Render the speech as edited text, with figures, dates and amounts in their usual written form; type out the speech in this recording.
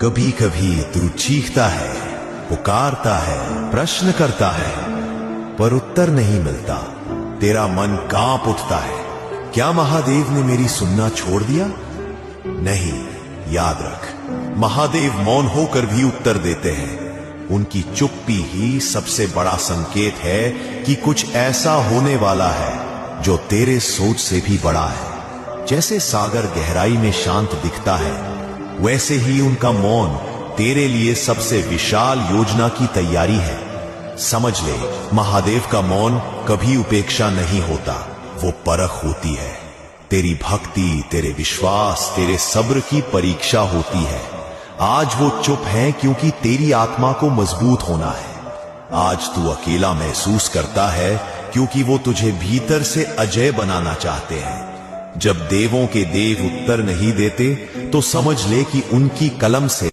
कभी कभी तू चीखता है, पुकारता है, प्रश्न करता है, पर उत्तर नहीं मिलता। तेरा मन कांप उठता है। क्या महादेव ने मेरी सुनना छोड़ दिया? नहीं, याद रख, महादेव मौन होकर भी उत्तर देते हैं। उनकी चुप्पी ही सबसे बड़ा संकेत है कि कुछ ऐसा होने वाला है जो तेरे सोच से भी बड़ा है। जैसे सागर गहराई में शांत दिखता है, वैसे ही उनका मौन तेरे लिए सबसे विशाल योजना की तैयारी है। समझ ले, महादेव का मौन कभी उपेक्षा नहीं होता, वो परख होती है। तेरी भक्ति, तेरे विश्वास, तेरे सब्र की परीक्षा होती है। आज वो चुप है क्योंकि तेरी आत्मा को मजबूत होना है। आज तू अकेला महसूस करता है क्योंकि वो तुझे भीतर से अजय बनाना चाहते हैं। जब देवों के देव उत्तर नहीं देते तो समझ ले कि उनकी कलम से